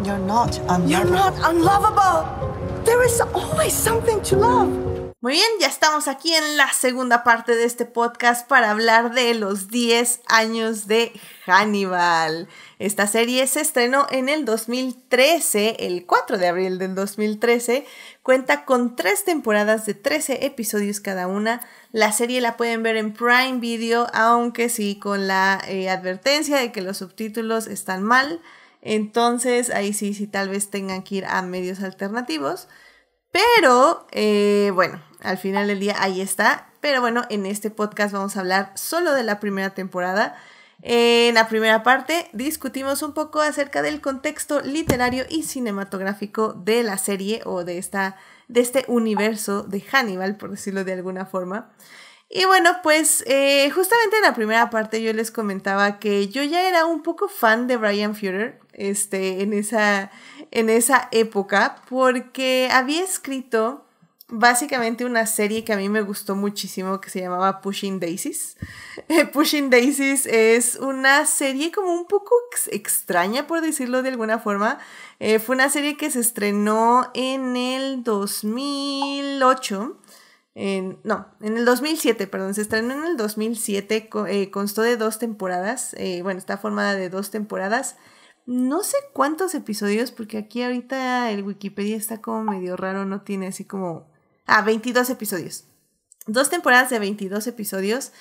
You're not unlovable. You're not unlovable. There is always something to love. Muy bien, ya estamos aquí en la segunda parte de este podcast para hablar de los 10 años de Hannibal. Esta serie se estrenó en el 2013, el 4 de abril del 2013. Cuenta con 3 temporadas de 13 episodios cada una. La serie la pueden ver en Prime Video, aunque sí con la advertencia de que los subtítulos están mal. Entonces ahí sí tal vez tengan que ir a medios alternativos. Pero, bueno, al final del día ahí está. Pero bueno, en este podcast vamos a hablar solo de la primera temporada. En la primera parte discutimos un poco acerca del contexto literario y cinematográfico de la serie o de este universo de Hannibal, por decirlo de alguna forma. Y bueno, pues justamente en la primera parte yo les comentaba que yo ya era un poco fan de Bryan Fuller en esa época, porque había escrito básicamente una serie que a mí me gustó muchísimo que se llamaba Pushing Daisies. Pushing Daisies es una serie como un poco extraña, por decirlo de alguna forma. Fue una serie que se estrenó en el 2008. En el 2007, perdón, se estrenó en el 2007, constó de 2 temporadas, bueno, está formada de 2 temporadas, no sé cuántos episodios, porque aquí ahorita el Wikipedia está como medio raro, no tiene así como, 22 episodios, 2 temporadas de 22 episodios,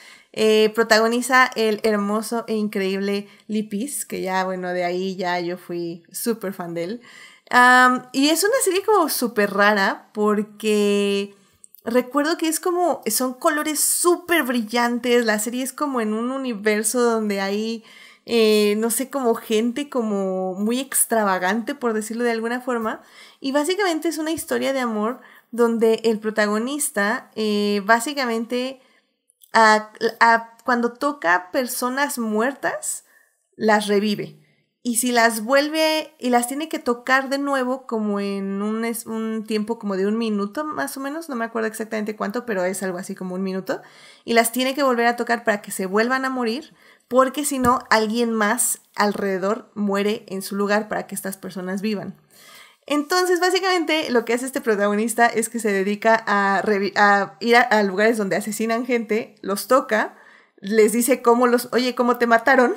protagoniza el hermoso e increíble Lee Pease, que ya, bueno, de ahí ya yo fui súper fan de él, y es una serie como súper rara, porque recuerdo que son colores súper brillantes, la serie es como en un universo donde hay, no sé, como gente como muy extravagante, por decirlo de alguna forma, y básicamente es una historia de amor donde el protagonista, básicamente, cuando toca personas muertas, las revive. Y si las vuelve y las tiene que tocar de nuevo como en un tiempo como de 1 minuto más o menos, no me acuerdo exactamente cuánto, pero es algo así como 1 minuto, y las tiene que volver a tocar para que se vuelvan a morir, porque si no, alguien más alrededor muere en su lugar para que estas personas vivan. Entonces, básicamente, lo que hace este protagonista es que se dedica a ir a lugares donde asesinan gente, los toca, les dice cómo te mataron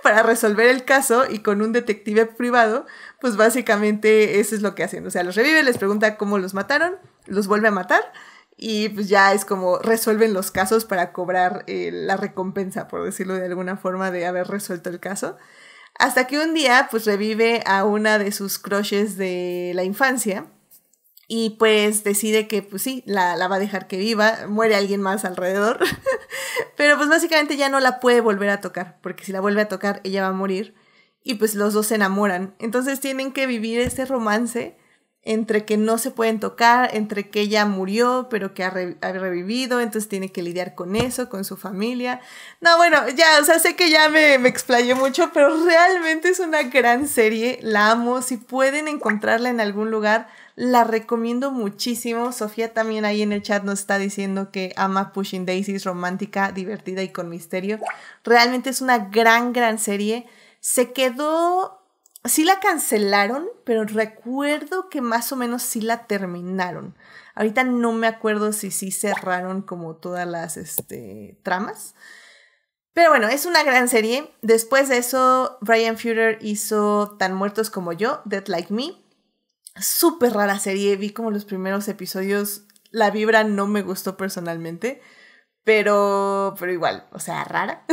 para resolver el caso, y con un detective privado, pues básicamente eso es lo que hacen. O sea, los revive, les pregunta cómo los mataron, los vuelve a matar y pues ya es como resuelven los casos para cobrar la recompensa, por decirlo de alguna forma, de haber resuelto el caso. Hasta que un día pues revive a una de sus crushes de la infancia. Y pues decide que, pues sí, la va a dejar que viva, muere alguien más alrededor, pero pues básicamente ya no la puede volver a tocar, porque si la vuelve a tocar ella va a morir, y pues los dos se enamoran. Entonces tienen que vivir este romance entre que no se pueden tocar, entre que ella murió, pero que ha revivido, entonces tiene que lidiar con eso, con su familia. No, bueno, ya, o sea, sé que ya me explayé mucho, pero realmente es una gran serie, la amo. Si pueden encontrarla en algún lugar, la recomiendo muchísimo. Sofía también ahí en el chat nos está diciendo que ama Pushing Daisies, romántica, divertida y con misterio. Realmente es una gran serie. Se quedó... Sí la cancelaron, pero recuerdo que más o menos sí la terminaron. Ahorita no me acuerdo si sí cerraron como todas las tramas. Pero bueno, es una gran serie. Después de eso, Bryan Fuller hizo Tan Muertos Como Yo, Dead Like Me. Súper rara serie, vi como los primeros episodios, la vibra no me gustó personalmente, pero igual, o sea, rara.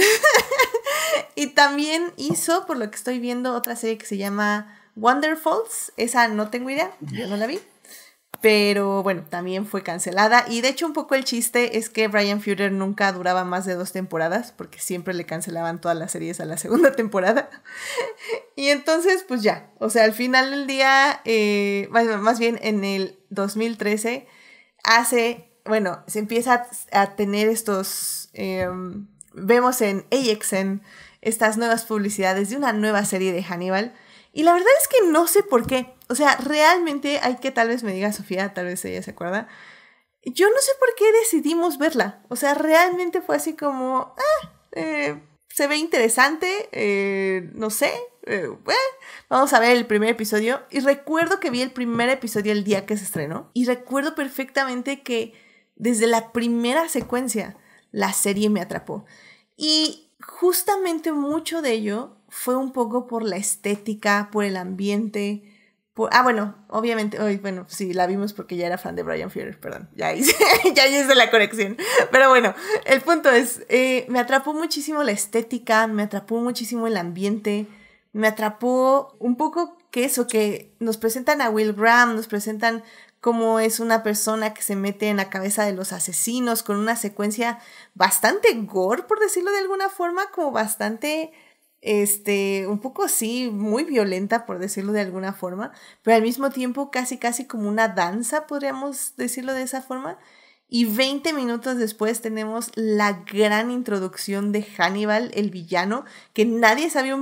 Y también hizo, por lo que estoy viendo, otra serie que se llama Wonderfalls. Esa no tengo idea, yo no la vi. Pero bueno, también fue cancelada. Y de hecho un poco el chiste es que Bryan Fuller nunca duraba más de 2 temporadas, porque siempre le cancelaban todas las series a la segunda temporada. Y entonces pues ya, o sea, al final del día, más bien en el 2013, se empieza a tener estos... vemos en AXN estas nuevas publicidades de una nueva serie de Hannibal. Y la verdad es que no sé por qué. O sea, realmente hay que, tal vez me diga Sofía, tal vez ella se acuerda. Yo no sé por qué decidimos verla. O sea, realmente fue así como... se ve interesante, no sé. Vamos a ver el primer episodio. Y recuerdo que vi el primer episodio el día que se estrenó. Y recuerdo perfectamente que desde la primera secuencia la serie me atrapó. Y justamente mucho de ello fue un poco por la estética, por el ambiente. Bueno, obviamente, sí, la vimos porque ya era fan de Bryan Fuller, perdón, ya hice la corrección. Pero bueno, el punto es, me atrapó muchísimo la estética, me atrapó muchísimo el ambiente, me atrapó un poco que nos presentan a Will Graham, nos presentan cómo es una persona que se mete en la cabeza de los asesinos con una secuencia bastante gore, por decirlo de alguna forma, como bastante, un poco sí, muy violenta, por decirlo de alguna forma, pero al mismo tiempo casi como una danza, podríamos decirlo de esa forma. Y 20 minutos después tenemos la gran introducción de Hannibal, el villano, que nadie sabe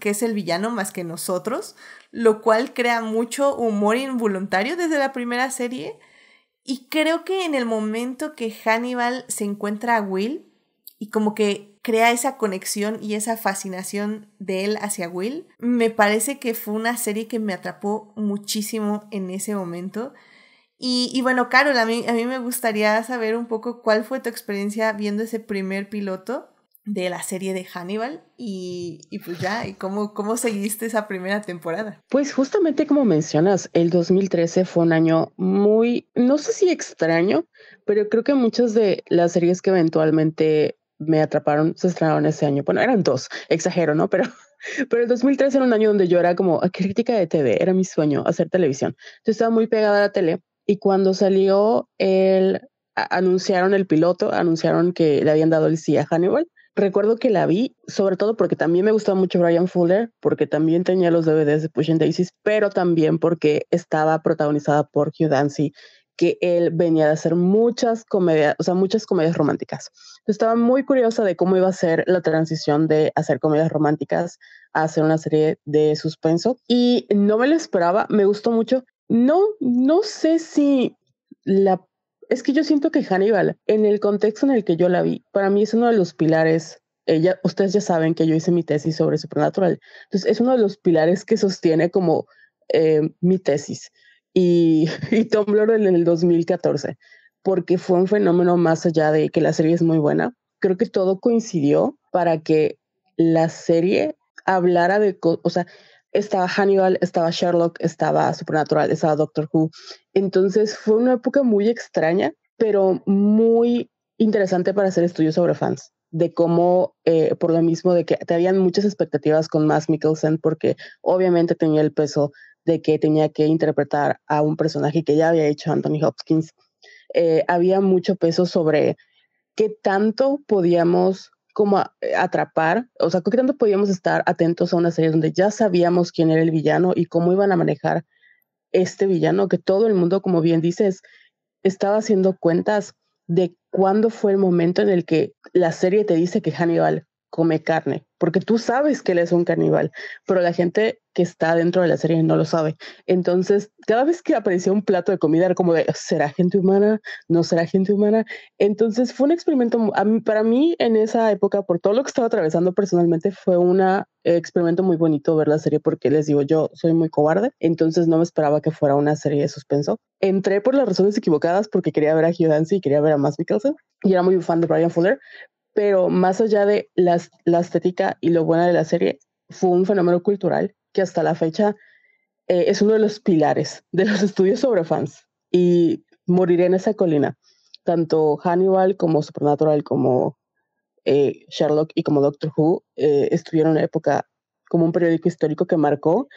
que es el villano más que nosotros, lo cual crea mucho humor involuntario desde la primera serie. Y creo que en el momento que Hannibal se encuentra a Will y como que crea esa conexión y esa fascinación de él hacia Will, me parece que fue una serie que me atrapó muchísimo en ese momento. Y bueno, Carol, a mí me gustaría saber un poco cuál fue tu experiencia viendo ese primer piloto de la serie de Hannibal y pues ya, y cómo seguiste esa primera temporada. Pues justamente como mencionas, el 2013 fue un año muy, no sé si extraño, pero creo que muchas de las series que eventualmente me atraparon se estrenaron ese año. Bueno, eran 2, exagero, ¿no? Pero el 2013 era un año donde yo era como crítica de TV, era mi sueño hacer televisión. Entonces estaba muy pegada a la tele. Y cuando salió anunciaron el piloto, anunciaron que le habían dado el sí a Hannibal. Recuerdo que la vi, sobre todo porque también me gustaba mucho Bryan Fuller, porque también tenía los DVDs de Pushing Daisies, pero también porque estaba protagonizada por Hugh Dancy, que él venía de hacer muchas comedias románticas. Estaba muy curiosa de cómo iba a ser la transición de hacer comedias románticas a hacer una serie de suspenso. Y no me lo esperaba, me gustó mucho. No sé si es que yo siento que Hannibal, en el contexto en el que yo la vi, para mí es uno de los pilares. Ustedes ya saben que yo hice mi tesis sobre Supernatural. Entonces es uno de los pilares que sostiene como mi tesis y Tumblr en el 2014, porque fue un fenómeno más allá de que la serie es muy buena. Creo que todo coincidió para que la serie hablara o sea, estaba Hannibal, estaba Sherlock, estaba Supernatural, estaba Doctor Who. Entonces fue una época muy extraña, pero muy interesante para hacer estudios sobre fans, de cómo, por lo mismo de que te habían muchas expectativas con Mads Mikkelsen, porque obviamente tenía el peso de que tenía que interpretar a un personaje que ya había hecho Anthony Hopkins. Había mucho peso sobre qué tanto podíamos como atrapar, o sea, qué tanto podíamos estar atentos a una serie donde ya sabíamos quién era el villano y cómo iban a manejar este villano, que todo el mundo, como bien dices, estaba haciendo cuentas de cuándo fue el momento en el que la serie te dice que Hannibal come carne, porque tú sabes que él es un caníbal, pero la gente que está dentro de la serie no lo sabe. Entonces, cada vez que aparecía un plato de comida era como de, ¿será gente humana? ¿No será gente humana? Entonces fue un experimento, para mí en esa época, por todo lo que estaba atravesando personalmente, fue un experimento muy bonito ver la serie, porque les digo, yo soy muy cobarde, entonces no me esperaba que fuera una serie de suspenso. Entré por las razones equivocadas, porque quería ver a Hugh Dancy y quería ver a Mads Mikkelsen, y era muy fan de Bryan Fuller, pero más allá de la estética y lo buena de la serie, fue un fenómeno cultural que hasta la fecha es uno de los pilares de los estudios sobre fans. Y moriré en esa colina. Tanto Hannibal como Supernatural, como Sherlock y como Doctor Who estuvieron en una época como un periódico histórico que marcó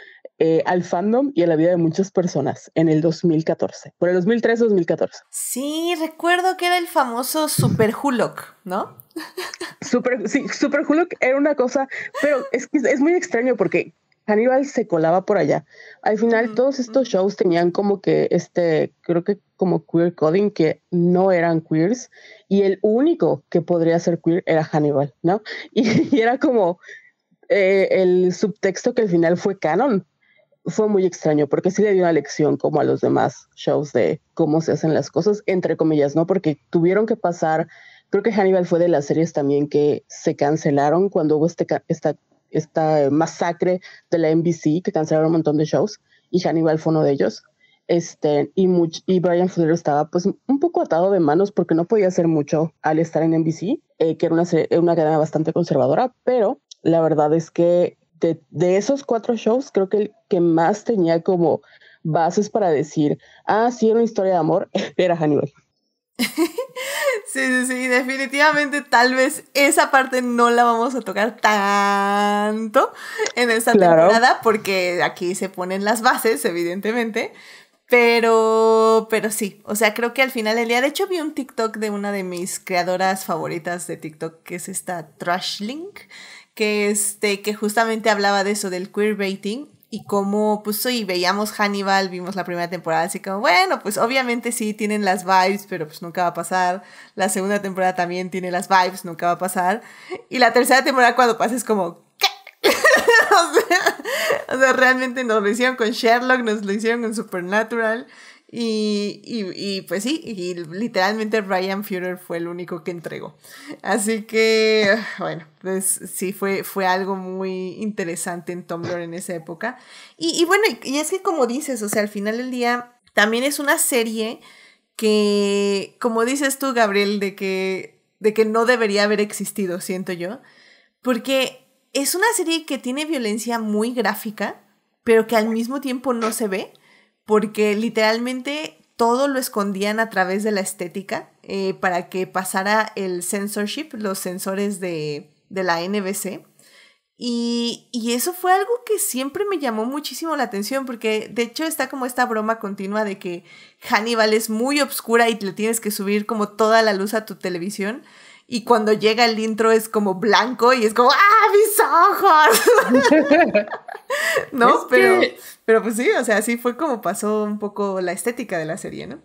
al fandom y a la vida de muchas personas en el 2014, por el 2013-2014. Sí, recuerdo que era el famoso Super Hulock, ¿no? Super Hulk era una cosa, pero es muy extraño porque Hannibal se colaba por allá. Al final, todos estos shows tenían como que creo que como queer coding, que no eran queers, y el único que podría ser queer era Hannibal, ¿no? Y era como el subtexto que al final fue canon. Fue muy extraño porque sí le dio una lección como a los demás shows de cómo se hacen las cosas, entre comillas, ¿no? Porque tuvieron que pasar. Creo que Hannibal fue de las series también que se cancelaron cuando hubo esta esta masacre de la NBC que cancelaron un montón de shows y Hannibal fue uno de ellos. Y Bryan Fuller estaba pues un poco atado de manos porque no podía hacer mucho al estar en NBC, que era una cadena bastante conservadora, pero la verdad es que de esos 4 shows, creo que el que más tenía como bases para decir, sí, era una historia de amor, era Hannibal. Sí, definitivamente tal vez esa parte no la vamos a tocar tanto en esta temporada porque aquí se ponen las bases, evidentemente, pero sí, o sea, creo que al final del día, de hecho vi un TikTok de una de mis creadoras favoritas de TikTok, que es esta Trashlink, que justamente hablaba de eso, del queerbaiting. Y como, pues sí, veíamos Hannibal, vimos la primera temporada, así como, bueno, pues obviamente sí tienen las vibes, pero pues nunca va a pasar. La segunda temporada también tiene las vibes, nunca va a pasar. Y la tercera temporada cuando pasa es como, ¿qué? o sea, realmente nos lo hicieron con Sherlock, nos lo hicieron con Supernatural. Y pues sí, y literalmente Bryan Fuller fue el único que entregó. Así que, bueno, pues sí, fue algo muy interesante en Tumblr en esa época. Y bueno, y es que como dices, o sea, al final del día también es una serie que, como dices tú, Gabriel, de que no debería haber existido, siento yo. Porque es una serie que tiene violencia muy gráfica, pero que al mismo tiempo no se ve. Porque literalmente todo lo escondían a través de la estética para que pasara el censorship, los censores de la NBC. Y eso fue algo que siempre me llamó muchísimo la atención porque de hecho está como esta broma continua de que Hannibal es muy oscura y le tienes que subir como toda la luz a tu televisión. Y cuando llega el intro es como blanco y es como ¡ah, mis ojos! ¿No? Pero pues sí, o sea, así fue como pasó un poco la estética de la serie, ¿no?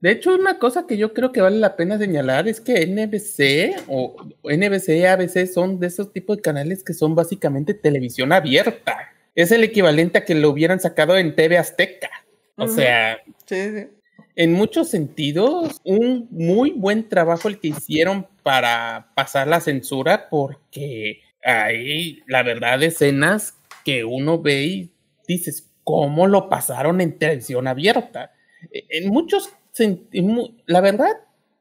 De hecho, una cosa que yo creo que vale la pena señalar es que NBC o NBC, ABC son de esos tipos de canales que son básicamente televisión abierta. Es el equivalente a que lo hubieran sacado en TV Azteca. O sea, sí. En muchos sentidos, un muy buen trabajo el que hicieron para pasar la censura, porque hay, la verdad, escenas que uno ve y dices, ¿cómo lo pasaron en televisión abierta? En muchos sentidos, la verdad,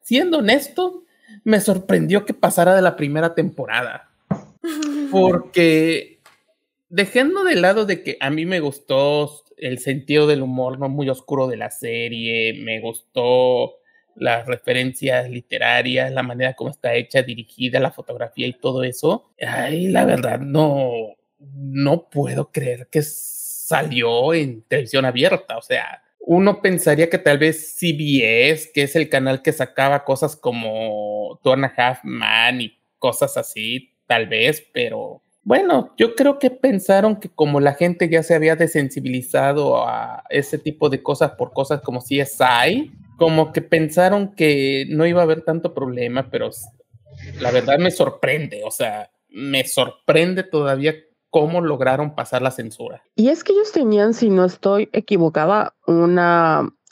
siendo honesto, me sorprendió que pasara de la primera temporada. Porque dejando de lado de que a mí me gustó el sentido del humor no muy oscuro de la serie, me gustó las referencias literarias, la manera como está hecha, dirigida, la fotografía y todo eso. La verdad no puedo creer que salió en televisión abierta. O sea, uno pensaría que tal vez CBS, que es el canal que sacaba cosas como Two and a Half Men y cosas así, tal vez, pero bueno, yo creo que pensaron que como la gente ya se había desensibilizado a ese tipo de cosas por cosas como CSI, como que pensaron que no iba a haber tanto problema, pero la verdad me sorprende, o sea, me sorprende todavía cómo lograron pasar la censura. Y es que ellos tenían, si no estoy equivocada,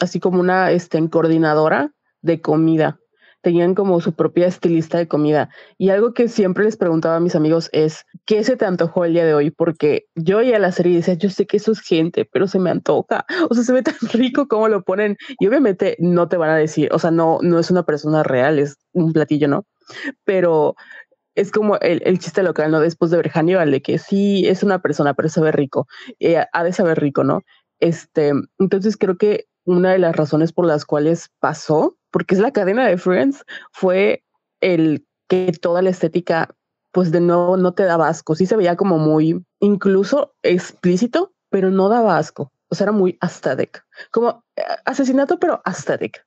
así como una coordinadora de comida. Tenían como su propia estilista de comida. Y algo que siempre les preguntaba a mis amigos es, ¿qué se te antojó el día de hoy? Porque yo veía la serie y decía, yo sé que eso es gente, pero se me antoja. O sea, se ve tan rico como lo ponen. Y obviamente no te van a decir, o sea, no es una persona real, es un platillo, ¿no? Pero es como el chiste local, ¿no? Después de ver Hannibal, de que sí, es una persona, pero se ve rico. Ha de saber rico, ¿no? Entonces creo que una de las razones por las cuales pasó, porque es la cadena de Friends, fue el que toda la estética, pues de nuevo, no te daba asco. Sí se veía como muy, incluso explícito, pero no daba asco. O sea, era muy aesthetic. Como asesinato, pero aesthetic.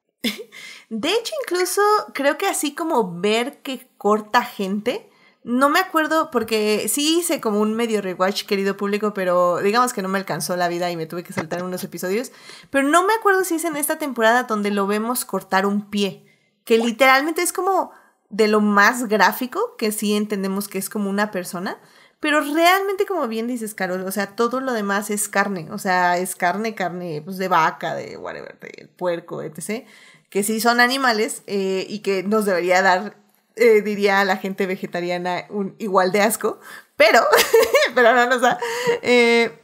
De hecho, incluso creo que así como ver que corta gente, no me acuerdo porque sí hice como un medio rewatch, querido público, pero digamos que no me alcanzó la vida y me tuve que saltar unos episodios. Pero no me acuerdo si es en esta temporada donde lo vemos cortar un pie, que literalmente es como de lo más gráfico, que sí entendemos que es como una persona, pero realmente, como bien dices, Carol, o sea, todo lo demás es carne, o sea, es carne pues de vaca, de whatever, de puerco, etc., que sí son animales y que nos debería dar, diría la gente vegetariana, un igual de asco, pero no nos da.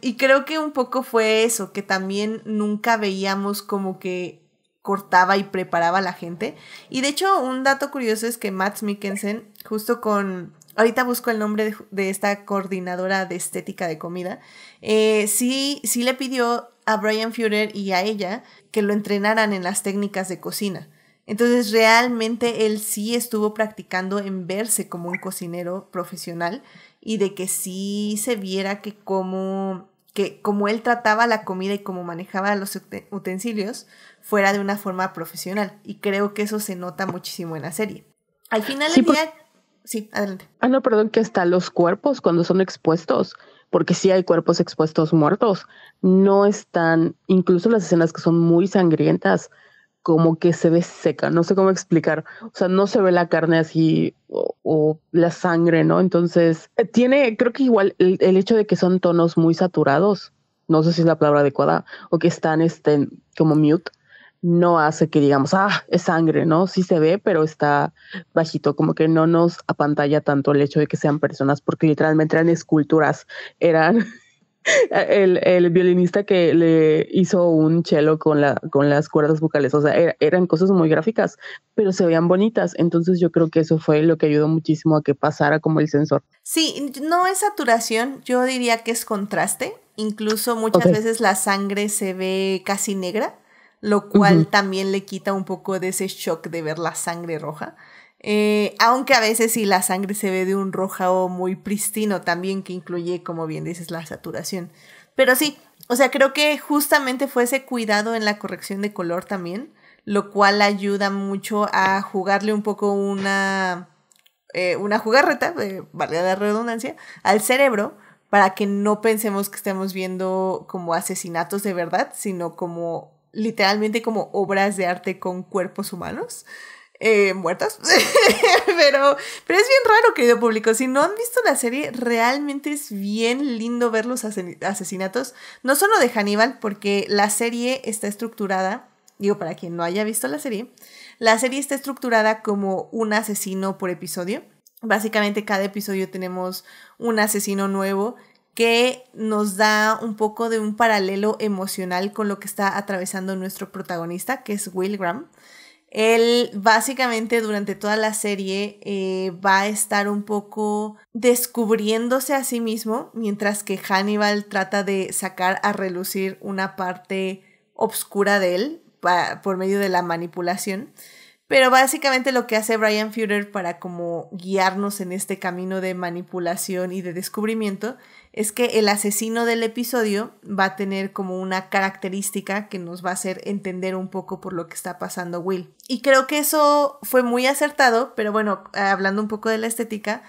Y creo que un poco fue eso, que también nunca veíamos como que cortaba y preparaba a la gente. Y de hecho, un dato curioso es que Mads Mikkelsen, justo con... Ahorita busco el nombre de esta coordinadora de estética de comida. Sí le pidió a Bryan Fuller y a ella que lo entrenaran en las técnicas de cocina. Entonces realmente él sí estuvo practicando en verse como un cocinero profesional y de que sí se viera que como él trataba la comida y cómo manejaba los utensilios fuera de una forma profesional. Y creo que eso se nota muchísimo en la serie. Al final del día... Sí, adelante. No, perdón, que hasta los cuerpos cuando son expuestos, porque sí hay cuerpos expuestos muertos, no están, incluso las escenas que son muy sangrientas, como que se ve seca, no sé cómo explicar, o sea, no se ve la carne así o la sangre, ¿no? Entonces, creo que igual el hecho de que son tonos muy saturados, no sé si es la palabra adecuada, o que están como mute, no hace que digamos, es sangre, ¿no? Sí se ve, pero está bajito, como que no nos apantalla tanto el hecho de que sean personas, porque literalmente eran esculturas, eran el violinista que le hizo un cello con las cuerdas vocales, o sea, eran cosas muy gráficas, pero se veían bonitas, entonces yo creo que eso fue lo que ayudó muchísimo a que pasara como el sensor. Sí, no es saturación, yo diría que es contraste, incluso muchas veces la sangre se ve casi negra, lo cual también le quita un poco de ese shock de ver la sangre roja. Aunque a veces sí la sangre se ve de un rojado muy pristino también, que incluye, como bien dices, la saturación. Pero sí, o sea, creo que justamente fue ese cuidado en la corrección de color también, lo cual ayuda mucho a jugarle un poco una jugarreta, valga la redundancia, al cerebro, para que no pensemos que estamos viendo como asesinatos de verdad, sino como literalmente como obras de arte con cuerpos humanos muertos. pero es bien raro, querido público. Si no han visto la serie, realmente es bien lindo ver los asesinatos. No solo de Hannibal, porque la serie está estructurada, digo para quien no haya visto la serie está estructurada como un asesino por episodio. Básicamente cada episodio tenemos un asesino nuevo que nos da un poco de un paralelo emocional con lo que está atravesando nuestro protagonista, que es Will Graham. Él básicamente durante toda la serie va a estar un poco descubriéndose a sí mismo, mientras que Hannibal trata de sacar a relucir una parte obscura de él por medio de la manipulación. Pero básicamente lo que hace Bryan Fuller para como guiarnos en este camino de manipulación y de descubrimiento es que el asesino del episodio va a tener como una característica que nos va a hacer entender un poco por lo que está pasando Will. Y creo que eso fue muy acertado, pero bueno, hablando un poco de la estética,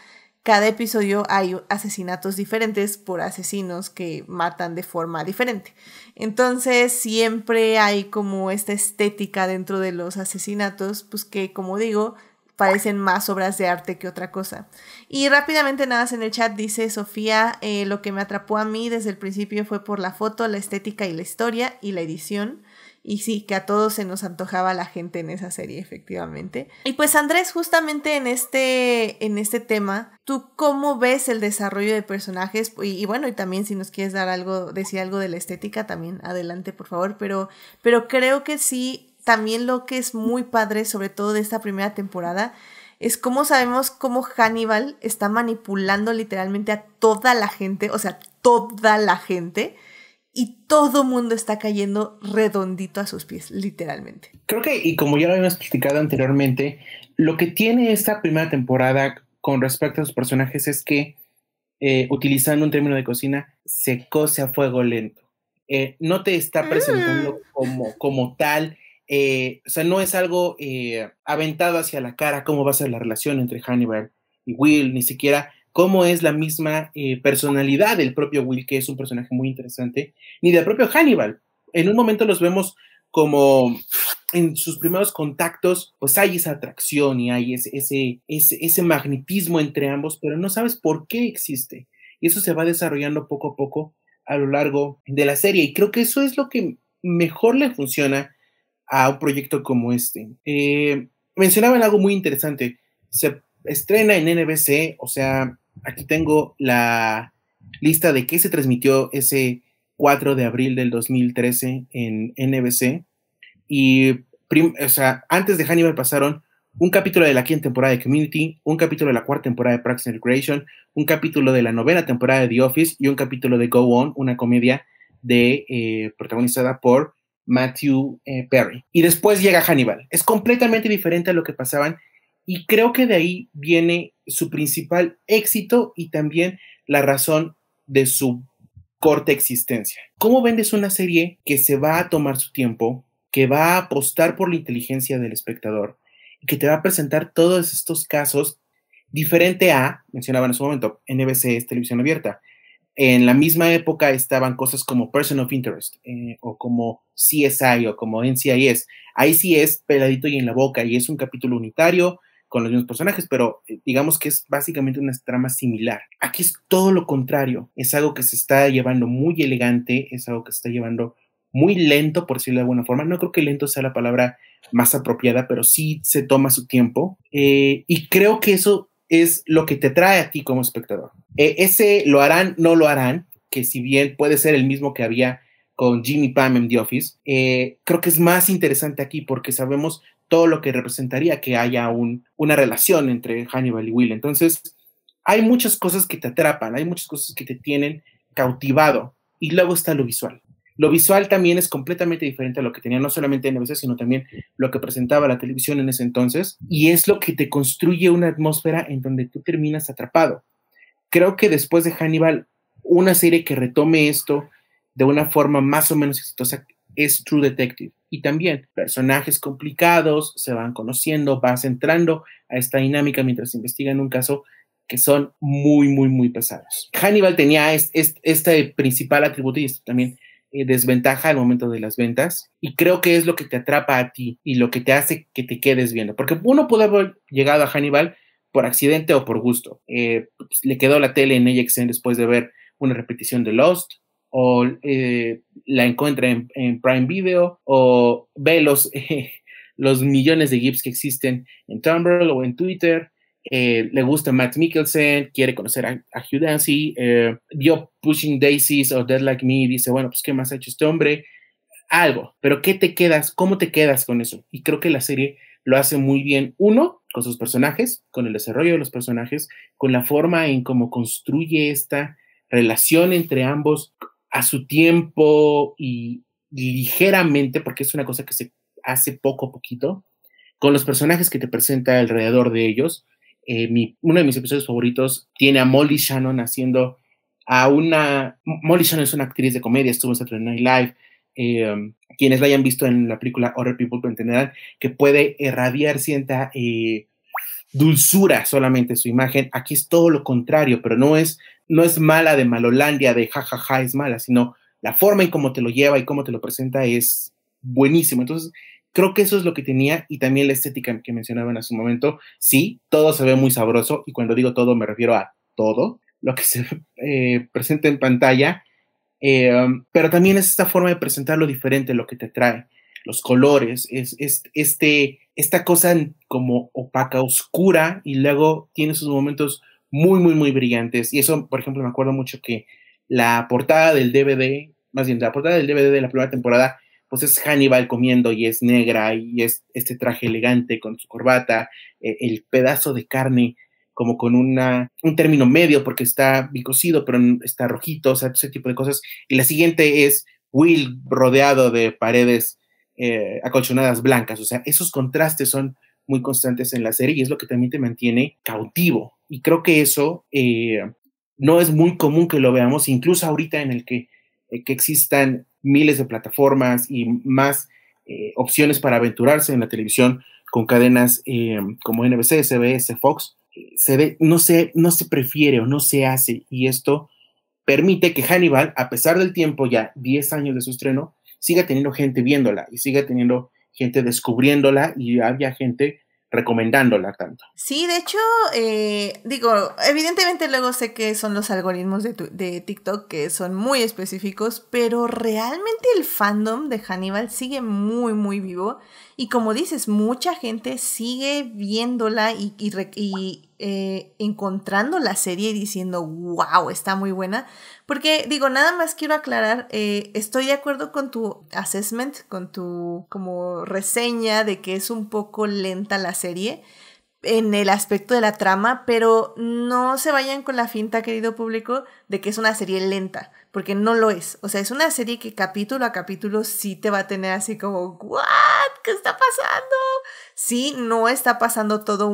cada episodio hay asesinatos diferentes por asesinos que matan de forma diferente. Entonces siempre hay como esta estética dentro de los asesinatos, pues que como digo, parecen más obras de arte que otra cosa. Y rápidamente nada más en el chat dice Sofía, lo que me atrapó a mí desde el principio fue por la foto, la estética y la historia y la edición. Y sí, que a todos se nos antojaba la gente en esa serie, efectivamente. Y pues Andrés, justamente en este tema, ¿tú cómo ves el desarrollo de personajes? Y bueno, y también si nos quieres decir algo de la estética, también adelante, por favor. Pero creo que sí, también lo que es muy padre, sobre todo de esta primera temporada, es cómo sabemos cómo Hannibal está manipulando literalmente a toda la gente, o sea, toda la gente, y todo mundo está cayendo redondito a sus pies, literalmente. Creo que, y como ya lo habíamos explicado anteriormente, lo que tiene esta primera temporada con respecto a sus personajes es que, utilizando un término de cocina, se cose a fuego lento. No te está presentando como tal, o sea, no es algo aventado hacia la cara cómo va a ser la relación entre Hannibal y Will, ni siquiera cómo es la misma personalidad del propio Will, que es un personaje muy interesante, ni del propio Hannibal. En un momento los vemos como en sus primeros contactos, pues hay esa atracción y hay ese magnetismo entre ambos, pero no sabes por qué existe. Y eso se va desarrollando poco a poco a lo largo de la serie. Y creo que eso es lo que mejor le funciona a un proyecto como este. Mencionaban algo muy interesante. Se estrena en NBC, o sea, Aquí tengo la lista de qué se transmitió ese 4 de abril del 2013 en NBC. Y, antes de Hannibal pasaron un capítulo de la quinta temporada de Community, un capítulo de la cuarta temporada de Parks and Recreation, un capítulo de la novena temporada de The Office y un capítulo de Go On, una comedia protagonizada por Matthew Perry. Y después llega Hannibal. Es completamente diferente a lo que pasaban y creo que de ahí viene su principal éxito y también la razón de su corta existencia. ¿Cómo vendes una serie que se va a tomar su tiempo, que va a apostar por la inteligencia del espectador y que te va a presentar todos estos casos diferente a, mencionaba en su momento, NBC es televisión abierta? En la misma época estaban cosas como Person of Interest o como CSI o como NCIS. Ahí sí es peladito y en la boca y es un capítulo unitario con los mismos personajes, pero digamos que es básicamente una trama similar. Aquí es todo lo contrario. Es algo que se está llevando muy elegante, es algo que se está llevando muy lento, por decirlo de alguna forma. No creo que lento sea la palabra más apropiada, pero sí se toma su tiempo. Y creo que eso es lo que te trae a ti como espectador. Ese lo harán, no lo harán, que si bien puede ser el mismo que había con Jimmy Pam en The Office, creo que es más interesante aquí porque sabemos todo lo que representaría que haya una relación entre Hannibal y Will. Entonces, hay muchas cosas que te atrapan, hay muchas cosas que te tienen cautivado, y luego está lo visual. Lo visual también es completamente diferente a lo que tenía no solamente NBC, sino también lo que presentaba la televisión en ese entonces, y es lo que te construye una atmósfera en donde tú terminas atrapado. Creo que después de Hannibal, una serie que retome esto de una forma más o menos exitosa es True Detective. Y también personajes complicados, se van conociendo, vas entrando a esta dinámica mientras investigan un caso que son muy, muy, muy pesados. Hannibal tenía este principal atributo y esto también desventaja al momento de las ventas, y creo que es lo que te atrapa a ti y lo que te hace que te quedes viendo, porque uno puede haber llegado a Hannibal por accidente o por gusto. Pues, le quedó la tele en AXN después de ver una repetición de Lost, o la encuentra en Prime Video, o ve los millones de GIFs que existen en Tumblr o en Twitter. Le gusta Matt Mikkelsen, quiere conocer a Hugh Dancy, vio Pushing Daisies o Dead Like Me y dice, bueno, pues ¿qué más ha hecho este hombre? Algo, pero ¿qué te quedas? ¿Cómo te quedas con eso? Y creo que la serie lo hace muy bien, uno, con sus personajes, con el desarrollo de los personajes, con la forma en cómo construye esta relación entre ambos a su tiempo y ligeramente, porque es una cosa que se hace poco a poquito, con los personajes que te presenta alrededor de ellos. Uno de mis episodios favoritos tiene a Molly Shannon haciendo Molly Shannon es una actriz de comedia, estuvo en Saturday Night Live. Quienes la hayan visto en la película Other People entenderán que puede irradiar cierta dulzura solamente su imagen. Aquí es todo lo contrario, pero no es mala de Malolandia, de jajaja, es mala, sino la forma en cómo te lo lleva y cómo te lo presenta es buenísimo. Entonces, creo que eso es lo que tenía, y también la estética que mencionaban hace un momento. Sí, todo se ve muy sabroso, y cuando digo todo me refiero a todo lo que se presenta en pantalla, pero también es esta forma de presentarlo diferente lo que te trae. Los colores, esta cosa como opaca, oscura, y luego tiene sus momentos muy, muy, muy brillantes. Y eso, por ejemplo, me acuerdo mucho que la portada del DVD, más bien la portada del DVD de la primera temporada, pues es Hannibal comiendo y es negra y es este traje elegante con su corbata, el pedazo de carne como con un término medio porque está bicocido pero está rojito, o sea, ese tipo de cosas. Y la siguiente es Will rodeado de paredes acolchonadas blancas, o sea, esos contrastes son muy constantes en la serie y es lo que también te mantiene cautivo. Y creo que eso no es muy común que lo veamos, incluso ahorita en el que existan miles de plataformas y más opciones para aventurarse en la televisión con cadenas como NBC, CBS, Fox. No se prefiere o no se hace, y esto permite que Hannibal, a pesar del tiempo, ya 10 años de su estreno, siga teniendo gente viéndola y siga teniendo gente descubriéndola y había gente recomendándola tanto. Sí, de hecho, evidentemente luego sé que son los algoritmos de TikTok que son muy específicos, pero realmente el fandom de Hannibal sigue muy, muy vivo, y como dices, mucha gente sigue viéndola y encontrando la serie y diciendo, wow, está muy buena. Porque, digo, nada más quiero aclarar, estoy de acuerdo con tu assessment, con tu como reseña de que es un poco lenta la serie en el aspecto de la trama, pero no se vayan con la finta, querido público, de que es una serie lenta, porque no lo es. O sea, es una serie que capítulo a capítulo sí te va a tener así como, ¿what? ¿Qué está pasando? Sí, no está pasando todo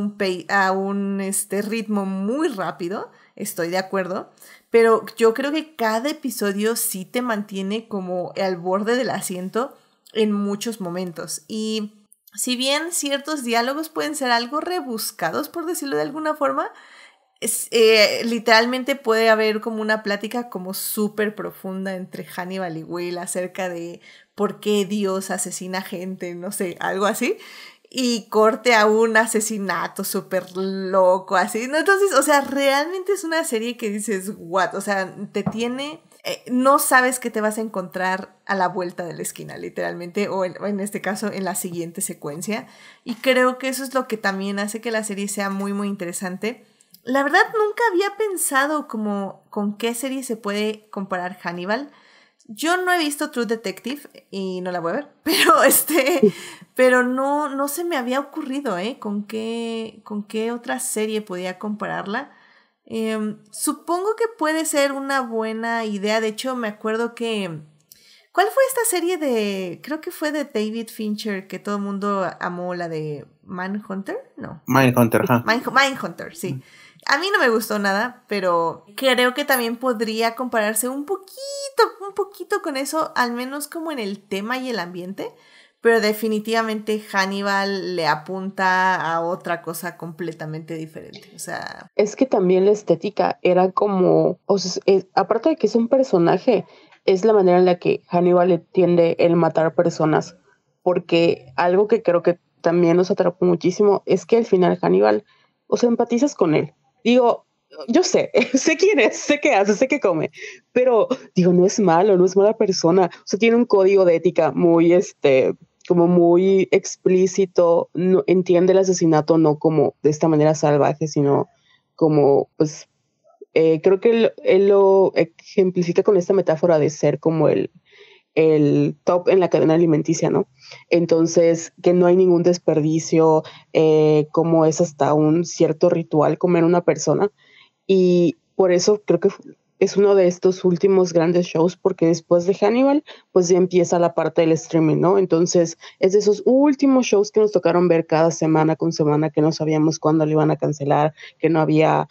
a un ritmo muy rápido, estoy de acuerdo, pero yo creo que cada episodio sí te mantiene como al borde del asiento en muchos momentos. Y si bien ciertos diálogos pueden ser algo rebuscados, por decirlo de alguna forma, literalmente puede haber como una plática como súper profunda entre Hannibal y Will acerca de por qué Dios asesina gente, no sé, algo así, y corte a un asesinato súper loco, así, ¿no? Entonces, o sea, realmente es una serie que dices, what, o sea, te tiene... no sabes qué te vas a encontrar a la vuelta de la esquina, literalmente, o en este caso, en la siguiente secuencia. Y creo que eso es lo que también hace que la serie sea muy, muy interesante. La verdad, nunca había pensado como con qué serie se puede comparar Hannibal. Yo no he visto True Detective y no la voy a ver, pero no se me había ocurrido, con qué otra serie podía compararla. Supongo que puede ser una buena idea. De hecho, me acuerdo que... ¿Cuál fue esta serie de... Creo que fue de David Fincher que todo el mundo amó, la de Manhunter? No. Mindhunter, ¿ja? Mindhunter, sí. A mí no me gustó nada, pero creo que también podría compararse un poquito con eso, al menos como en el tema y el ambiente. Pero definitivamente Hannibal le apunta a otra cosa completamente diferente. O sea... Es que también la estética era como... O sea, aparte de que es un personaje, es la manera en la que Hannibal le tiende el matar personas. Porque algo que creo que también nos atrapó muchísimo es que al final Hannibal, o sea, empatizas con él. Digo, yo sé quién es, sé qué hace, sé qué come, pero digo, no es malo, no es mala persona. O sea, tiene un código de ética muy, como muy explícito, no, entiende el asesinato no como de esta manera salvaje, sino como, pues, creo que él lo ejemplifica con esta metáfora de ser como el top en la cadena alimenticia, ¿no? Entonces, que no hay ningún desperdicio, como es hasta un cierto ritual comer una persona. Y por eso creo que es uno de estos últimos grandes shows, porque después de Hannibal, pues ya empieza la parte del streaming, ¿no? Entonces, es de esos últimos shows que nos tocaron ver cada semana con semana, que no sabíamos cuándo lo iban a cancelar, que no había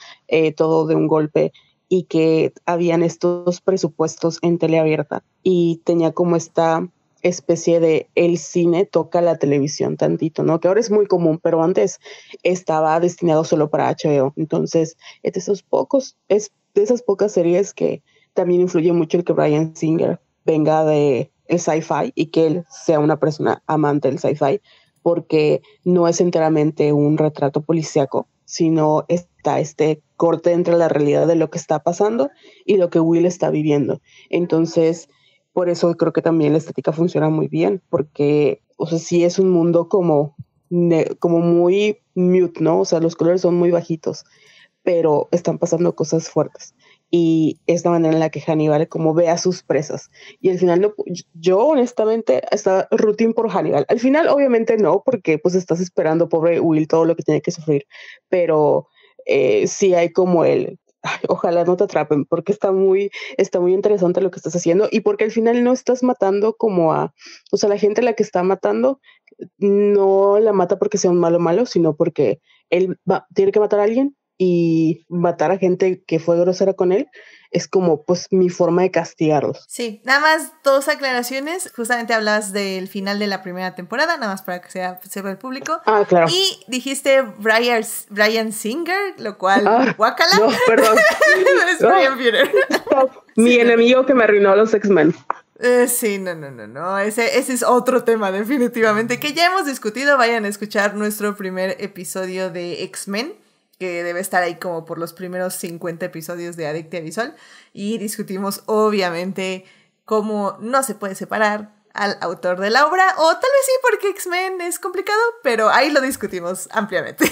todo de un golpe, y que habían estos presupuestos en teleabierta, y tenía como esta especie de el cine toca la televisión tantito, ¿no? Que ahora es muy común, pero antes estaba destinado solo para HBO. Entonces, es de esas pocas series que también influye mucho el que Bryan Singer venga de el sci-fi y que él sea una persona amante del sci-fi, porque no es enteramente un retrato policíaco, sino está este corte entre la realidad de lo que está pasando y lo que Will está viviendo. Entonces, por eso creo que también la estética funciona muy bien, porque, o sea, sí es un mundo como muy mute, ¿no? O sea, los colores son muy bajitos, pero están pasando cosas fuertes. Y es la manera en la que Hannibal como ve a sus presas. Y al final, yo honestamente estaba rooting por Hannibal. Al final, obviamente no, porque pues estás esperando, pobre Will, todo lo que tiene que sufrir. Pero sí hay como ojalá no te atrapen, porque está muy interesante lo que estás haciendo, y porque al final no estás matando o sea, la gente a la que está matando no la mata porque sea un malo, sino porque él tiene que matar a alguien, y matar a gente que fue grosera con él es como pues mi forma de castigarlos. Sí, nada más 2 aclaraciones. Justamente hablabas del final de la primera temporada, nada más para que sepa el público. Ah, claro. Y dijiste Bryan Singer, lo cual, guácala. No, perdón. Es Bryan Fuller. Mi enemigo que me arruinó a los X-Men. Sí, no. Ese es otro tema, definitivamente, que ya hemos discutido. Vayan a escuchar nuestro primer episodio de X-Men, que debe estar ahí como por los primeros 50 episodios de Adictia Visual, y discutimos obviamente cómo no se puede separar al autor de la obra, o tal vez sí porque X-Men es complicado, pero ahí lo discutimos ampliamente.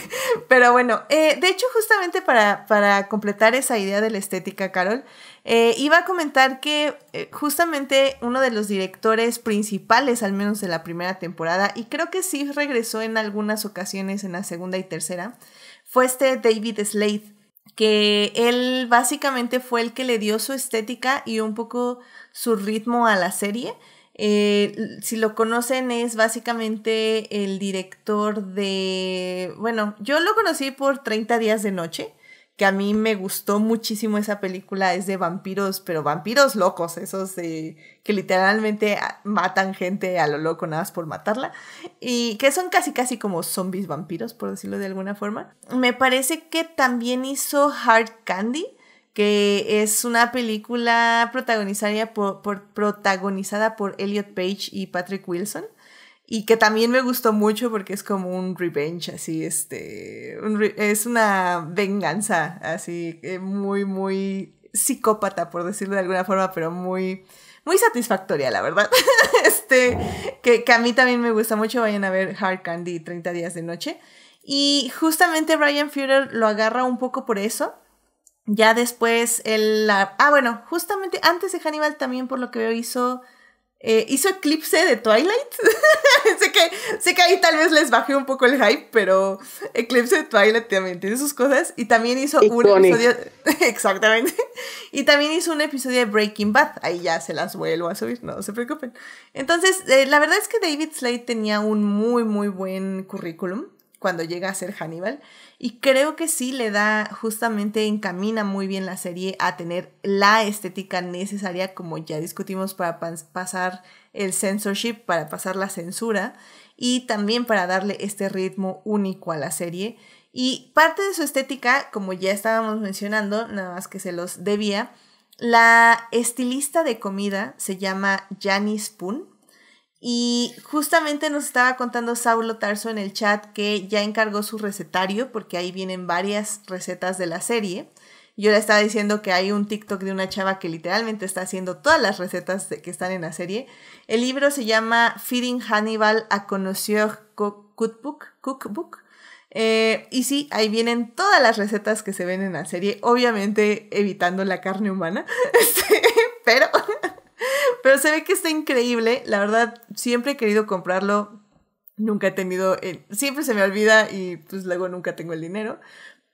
Pero bueno, de hecho justamente para completar esa idea de la estética, Carol, iba a comentar que justamente uno de los directores principales, al menos de la primera temporada, y creo que sí regresó en algunas ocasiones en la segunda y tercera, fue David Slade, que él básicamente fue el que le dio su estética y un poco su ritmo a la serie. Si lo conocen, es básicamente el director de... Bueno, yo lo conocí por 30 días de noche, que a mí me gustó muchísimo esa película. Es de vampiros, pero vampiros locos, esos que literalmente matan gente a lo loco nada más por matarla, y que son casi como zombies vampiros, por decirlo de alguna forma. Me parece que también hizo Hard Candy, que es una película protagonizada por Elliot Page y Patrick Wilson, y que también me gustó mucho porque es como un revenge, así, es una venganza, así, muy psicópata, por decirlo de alguna forma, pero muy satisfactoria, la verdad. Que a mí también me gusta mucho. Vayan a ver Hard Candy, 30 días de noche. Y justamente Bryan Fuller lo agarra un poco por eso. Ya después bueno, justamente antes de Hannibal también, por lo que veo, hizo Eclipse de Twilight. sé que ahí tal vez les bajé un poco el hype, pero Eclipse de Twilight también tiene sus cosas. Y también hizo un episodio... Exactamente. Y también hizo un episodio de Breaking Bad. Ahí ya se las vuelvo a subir, no se preocupen. Entonces, la verdad es que David Slade tenía un muy buen currículum cuando llega a ser Hannibal, y creo que sí le da, justamente encamina muy bien la serie a tener la estética necesaria, como ya discutimos, para pasar el censorship, para pasar la censura, y también para darle este ritmo único a la serie. Y parte de su estética, como ya estábamos mencionando, nada más que se los debía, la estilista de comida se llama Janice Spoon. Y justamente nos estaba contando Saulo Tarso en el chat que ya encargó su recetario, porque ahí vienen varias recetas de la serie. Yo le estaba diciendo que hay un TikTok de una chava que literalmente está haciendo todas las recetas que están en la serie. El libro se llama Feeding Hannibal, a Connoisseur Cookbook. Y sí, ahí vienen todas las recetas que se ven en la serie, obviamente evitando la carne humana, pero se ve que está increíble. La verdad, siempre he querido comprarlo. Nunca he tenido... siempre se me olvida y pues luego nunca tengo el dinero.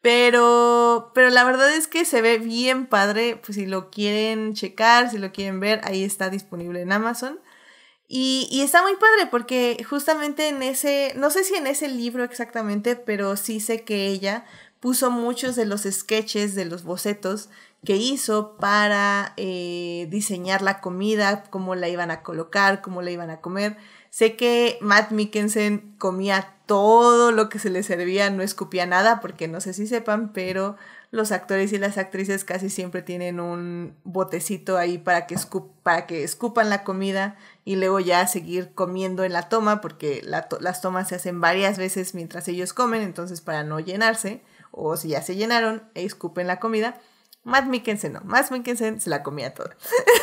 Pero la verdad es que se ve bien padre. Pues si lo quieren checar, si lo quieren ver, ahí está disponible en Amazon. Y está muy padre porque justamente en ese... No sé si en ese libro exactamente, pero sí sé que ella puso muchos de los sketches, de los bocetos que hizo para diseñar la comida, cómo la iban a colocar, cómo la iban a comer. Sé que Matt Mikkelsen comía todo lo que se le servía, no escupía nada, porque no sé si sepan, pero los actores y las actrices casi siempre tienen un botecito ahí para que escupan la comida y luego ya seguir comiendo en la toma, porque las tomas se hacen varias veces mientras ellos comen, entonces para no llenarse, o si ya se llenaron, escupen la comida. Matt Mikkelsen no, Matt Mikkelsen se la comía toda.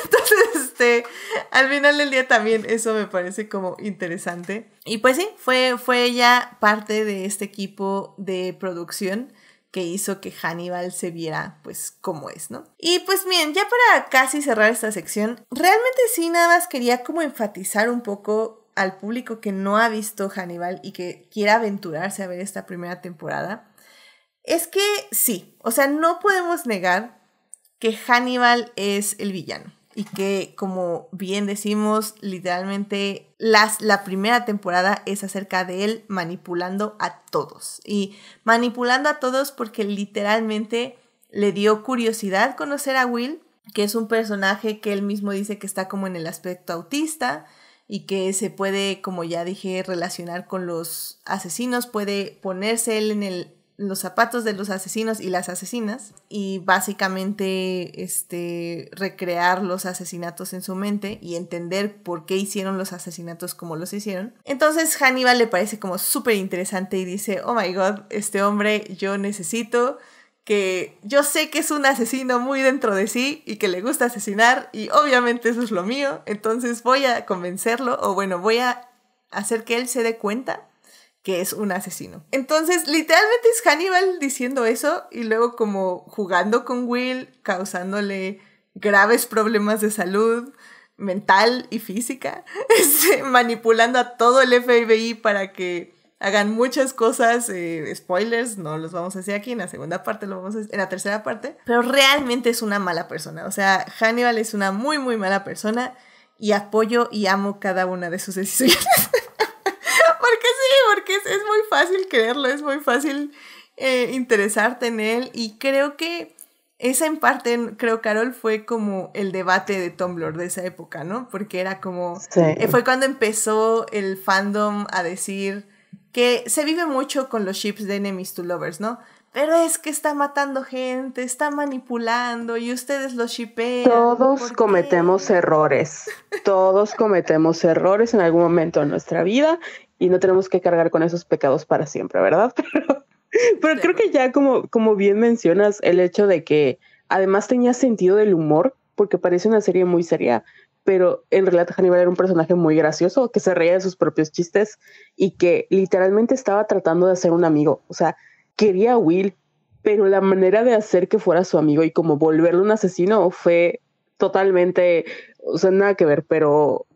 Entonces, al final del día también eso me parece como interesante. Y pues sí, fue ella parte de este equipo de producción que hizo que Hannibal se viera pues como es, ¿no? Y pues bien, ya para casi cerrar esta sección, realmente sí nada más quería como enfatizar un poco al público que no ha visto Hannibal y que quiera aventurarse a ver esta primera temporada. Es que sí, o sea, no podemos negar que Hannibal es el villano y que, como bien decimos, literalmente la primera temporada es acerca de él manipulando a todos. Y manipulando a todos porque literalmente le dio curiosidad conocer a Will, que es un personaje que él mismo dice que está como en el aspecto autista y que se puede, como ya dije, relacionar con los asesinos, puede ponerse él en los zapatos de los asesinos y las asesinas y básicamente recrear los asesinatos en su mente y entender por qué hicieron los asesinatos como los hicieron. Entonces Hannibal le parece como súper interesante y dice, oh my god, este hombre, yo necesito que yo sé que es un asesino muy dentro de sí y que le gusta asesinar y obviamente eso es lo mío, entonces voy a convencerlo o bueno, voy a hacer que él se dé cuenta que es un asesino. Entonces, literalmente es Hannibal diciendo eso y luego como jugando con Will, causándole graves problemas de salud mental y física, manipulando a todo el FBI para que hagan muchas cosas, spoilers, no los vamos a hacer aquí, en la segunda parte lo vamos a hacer, en la tercera parte, pero realmente es una mala persona, o sea, Hannibal es una muy muy mala persona y apoyo y amo cada una de sus decisiones. Porque es muy fácil creerlo, es muy fácil interesarte en él y creo que esa en parte, creo, Carol, fue como el debate de Tumblr de esa época, ¿no? Porque era como, Sí. Fue cuando empezó el fandom a decir que se vive mucho con los ships de enemies to lovers, ¿no? Pero es que está matando gente, está manipulando y ustedes lo shippean. Todos cometemos errores. Todos cometemos errores en algún momento de nuestra vida y no tenemos que cargar con esos pecados para siempre, ¿verdad? Pero creo que ya como bien mencionas, el hecho de que además tenía sentido del humor, porque parece una serie muy seria, pero en realidad Hannibal era un personaje muy gracioso, que se reía de sus propios chistes y que literalmente estaba tratando de hacer un amigo. O sea, quería a Will, pero la manera de hacer que fuera su amigo y como volverlo un asesino fue totalmente, o sea, nada que ver, pero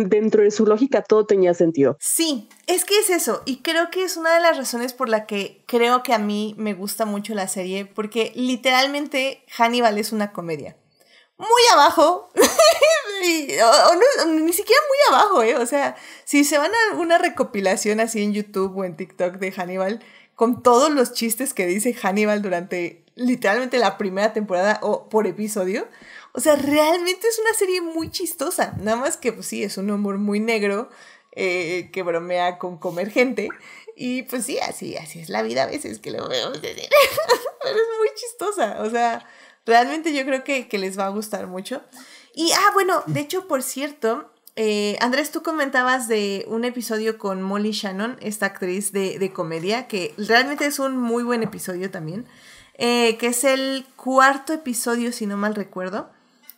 dentro de su lógica todo tenía sentido. Sí, es que es eso, y creo que es una de las razones por la que creo que a mí me gusta mucho la serie, porque literalmente Hannibal es una comedia. Muy abajo, ni siquiera muy abajo, o sea, si se van a una recopilación así en YouTube o en TikTok de Hannibal, con todos los chistes que dice Hannibal durante literalmente la primera temporada o por episodio, o sea, realmente es una serie muy chistosa, nada más que pues sí, es un humor muy negro, que bromea con comer gente, y pues sí, así es la vida a veces que lo veo, pero es muy chistosa, o sea, realmente yo creo que les va a gustar mucho. Y, bueno, de hecho, por cierto, Andrés, tú comentabas de un episodio con Molly Shannon, esta actriz de comedia, que realmente es un muy buen episodio también, que es el 4º episodio, si no mal recuerdo.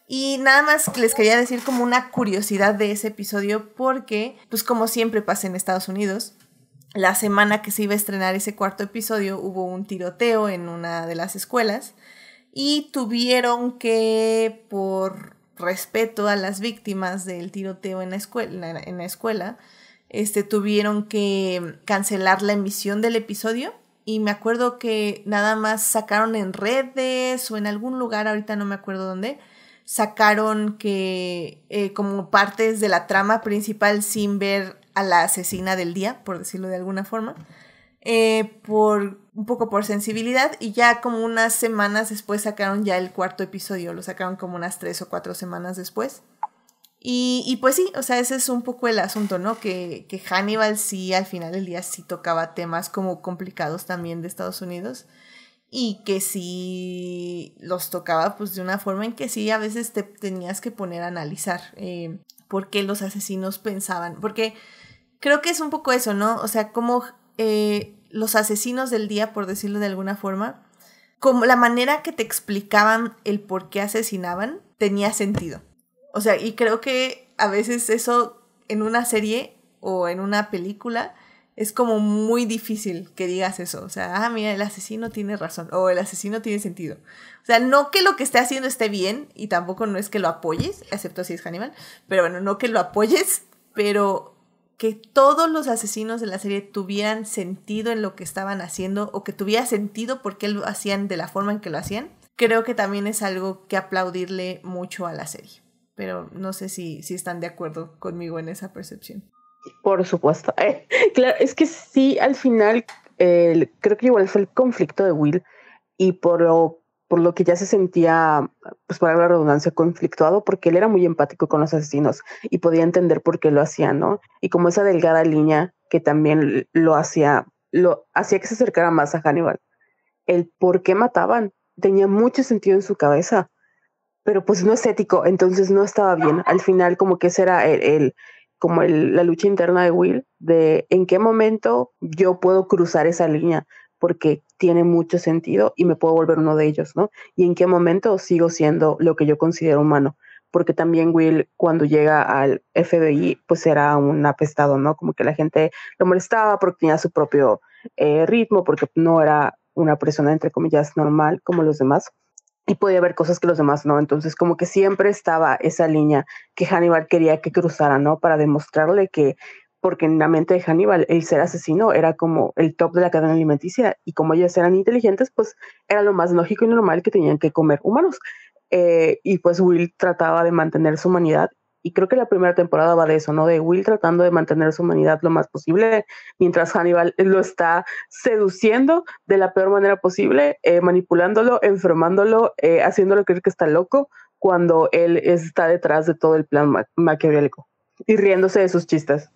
Y nada más les quería decir como una curiosidad de ese episodio, porque, pues como siempre pasa en Estados Unidos, la semana que se iba a estrenar ese 4º episodio hubo un tiroteo en una de las escuelas y tuvieron que, por respeto a las víctimas del tiroteo en la escuela, tuvieron que cancelar la emisión del episodio. Y me acuerdo que nada más sacaron en redes o en algún lugar, ahorita no me acuerdo dónde, sacaron que como partes de la trama principal sin ver a la asesina del día, por decirlo de alguna forma, un poco por sensibilidad, y ya como unas semanas después sacaron ya el 4º episodio, lo sacaron como unas 3 o 4 semanas después. Y pues sí, o sea, ese es un poco el asunto, ¿no? Que Hannibal sí, al final del día sí tocaba temas como complicados también de Estados Unidos, y que sí los tocaba pues de una forma en que sí a veces te tenías que poner a analizar por qué los asesinos pensaban, porque creo que es un poco eso, ¿no? O sea, como los asesinos del día, por decirlo de alguna forma, como la manera que te explicaban el por qué asesinaban tenía sentido. O sea, y creo que a veces eso en una serie o en una película es como muy difícil que digas eso. O sea, mira, el asesino tiene razón o el asesino tiene sentido. O sea, no que lo que esté haciendo esté bien y tampoco no es que lo apoyes, excepto si es Hannibal, pero bueno, no que lo apoyes, pero que todos los asesinos de la serie tuvieran sentido en lo que estaban haciendo o que tuviera sentido por qué lo hacían de la forma en que lo hacían, creo que también es algo que aplaudirle mucho a la serie. Pero no sé si están de acuerdo conmigo en esa percepción. Por supuesto. Claro, es que sí, al final creo que igual fue el conflicto de Will y por lo que ya se sentía, pues para la redundancia, conflictuado, porque él era muy empático con los asesinos y podía entender por qué lo hacían, ¿no? Y como esa delgada línea que también lo hacía que se acercara más a Hannibal. El por qué mataban tenía mucho sentido en su cabeza, pero pues no es ético, entonces no estaba bien. Al final como que ese era la lucha interna de Will, de en qué momento yo puedo cruzar esa línea, porque tiene mucho sentido y me puedo volver uno de ellos, ¿no? Y en qué momento sigo siendo lo que yo considero humano. Porque también Will, cuando llega al FBI, pues era un apestado, ¿no? Como que la gente lo molestaba porque tenía su propio ritmo, porque no era una persona, entre comillas, normal como los demás. Y podía ver cosas que los demás no. Entonces, como que siempre estaba esa línea que Hannibal quería que cruzara, ¿no? Para demostrarle que, porque en la mente de Hannibal, el ser asesino era como el top de la cadena alimenticia. Y como ellos eran inteligentes, pues era lo más lógico y normal que tenían que comer humanos. Y pues Will trataba de mantener su humanidad. Y creo que la primera temporada va de eso, ¿no? De Will tratando de mantener su humanidad lo más posible, mientras Hannibal lo está seduciendo de la peor manera posible, manipulándolo, enfermándolo, haciéndolo creer que está loco, cuando él está detrás de todo el plan maquiavélico y riéndose de sus chistes.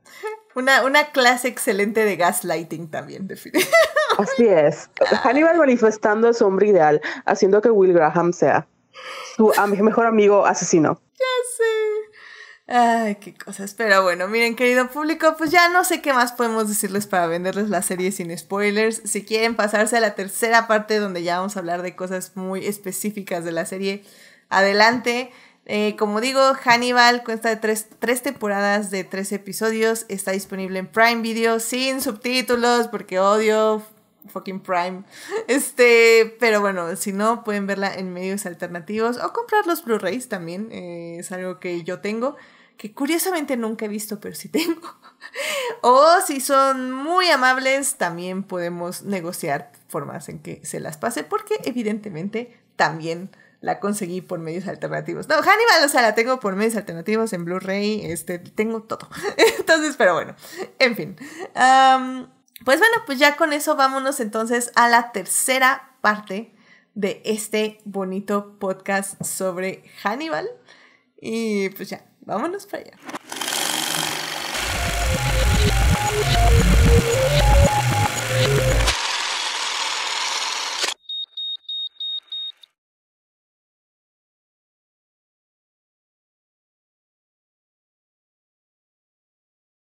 Una clase excelente de gaslighting también, definitivamente. Así es. Hannibal manifestando su hombre ideal, haciendo que Will Graham sea su mejor amigo asesino. Ya sé. Ay, qué cosas. Pero bueno, miren, querido público, pues ya no sé qué más podemos decirles para venderles la serie sin spoilers. Si quieren pasarse a la tercera parte donde ya vamos a hablar de cosas muy específicas de la serie, adelante. Como digo, Hannibal consta de tres temporadas de 13 episodios. Está disponible en Prime Video sin subtítulos porque odio fucking Prime. Pero bueno, si no, pueden verla en medios alternativos o comprar los Blu-rays también. Es algo que yo tengo, que curiosamente nunca he visto, pero sí tengo. O si son muy amables, también podemos negociar formas en que se las pase, porque evidentemente también la conseguí por medios alternativos. No, Hannibal, o sea, la tengo por medios alternativos en Blu-ray, tengo todo. Entonces, pero bueno, en fin. Pues bueno, pues ya con eso vámonos entonces a la tercera parte de este bonito podcast sobre Hannibal. Y pues ya, vámonos para allá.